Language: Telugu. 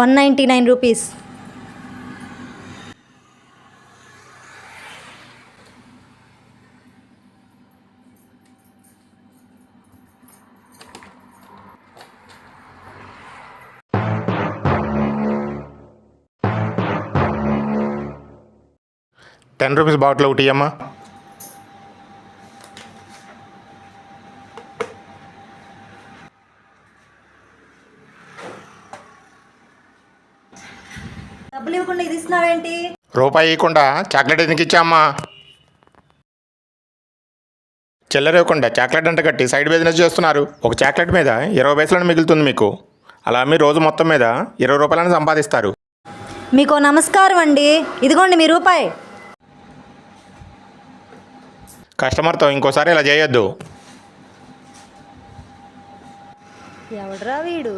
199 రూపీస్. ₹10 బాటిల్ ఒకటి అమ్మా. డబ్బులు ఇవ్వకుండా ఇది ఇస్తున్నావేంటి? రూపాయి ఇవ్వకుండా చాక్లెట్ ఎందుకు ఇచ్చామ్మా? చిల్లర ఇవ్వకుండా చాక్లెట్ అంట కట్టి సైడ్ బిజినెస్ చేస్తున్నారు. ఒక చాక్లెట్ మీద 20 పైసలను మిగులుతుంది మీకు. అలా మీ రోజు మొత్తం మీద ₹20 సంపాదిస్తారు. మీకు నమస్కారం అండి, ఇదిగోండి మీ రూపాయి. కస్టమర్తో ఇంకోసారి ఇలా చేయొద్దు. ఎవడ్రా వీడు?